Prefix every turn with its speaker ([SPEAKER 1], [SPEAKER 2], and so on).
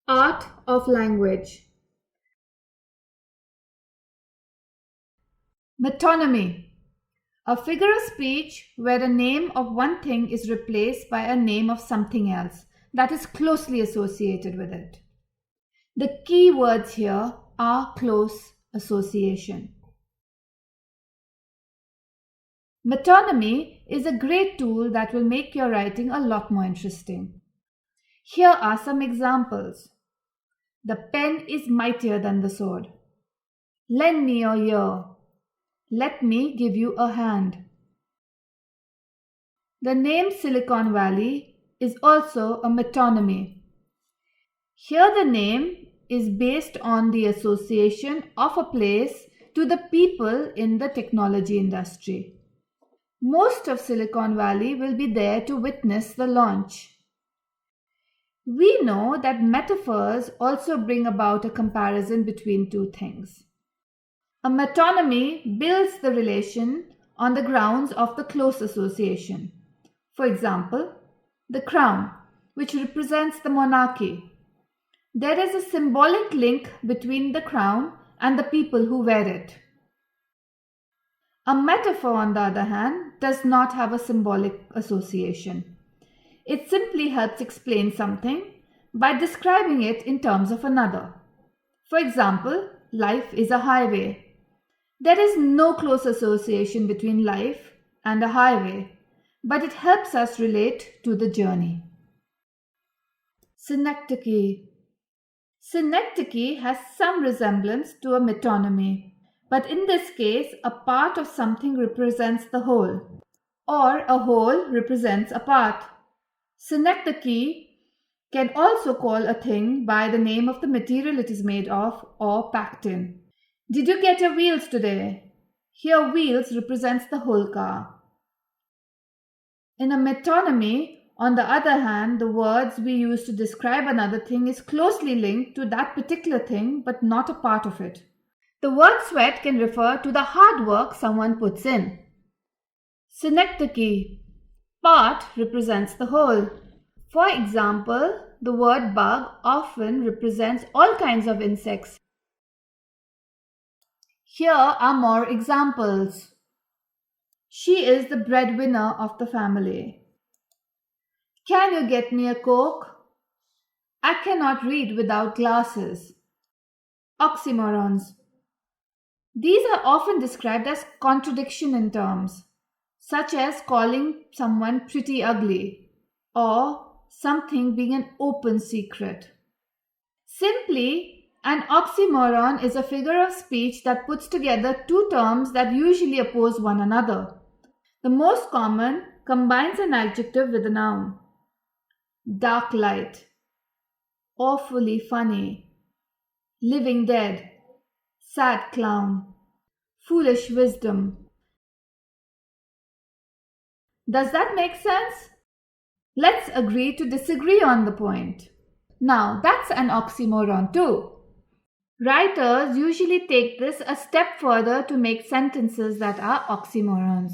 [SPEAKER 1] Art of language. Metonymy. A figure of speech where a name of one thing is replaced by a name of something else that is closely associated with it. The key words here are close association. Metonymy is a great tool that will make your writing a lot more interesting. Here are some examples. The pen is mightier than the sword. Lend me your ear. Let me give you a hand. The name Silicon Valley is also a metonymy. Here the name is based on the association of a place to the people in the technology industry. Most of Silicon Valley will be there to witness the launch. We know that metaphors also bring about a comparison between two things. A metonymy builds the relation on the grounds of the close association. For example, the crown, which represents the monarchy. There is a symbolic link between the crown and the people who wear it. A metaphor, on the other hand, does not have a symbolic association. It simply helps explain something by describing it in terms of another. For example, life is a highway. There is no close association between life and a highway, but it helps us relate to the journey. Synecdoche. Synecdoche has some resemblance to a metonymy, but in this case, a part of something represents the whole, or a whole represents a part. Synecdoche can also call a thing by the name of the material it is made of or packed in. Did you get your wheels today? Here wheels represents the whole car. In a metonymy, on the other hand, the words we use to describe another thing is closely linked to that particular thing but not a part of it. The word sweat can refer to the hard work someone puts in. Synecdoche. Part represents the whole. For example, the word bug often represents all kinds of insects. Here are more examples. She is the breadwinner of the family. Can you get me a Coke? I cannot read without glasses. Oxymorons. These are often described as contradiction in terms, such as calling someone pretty ugly or something being an open secret. Simply, an oxymoron is a figure of speech that puts together two terms that usually oppose one another. The most common combines an adjective with a noun. Dark light, awfully funny, living dead, sad clown, foolish wisdom. Does that make sense? Let's agree to disagree on the point. Now, that's an oxymoron too. Writers usually take this a step further to make sentences that are oxymorons.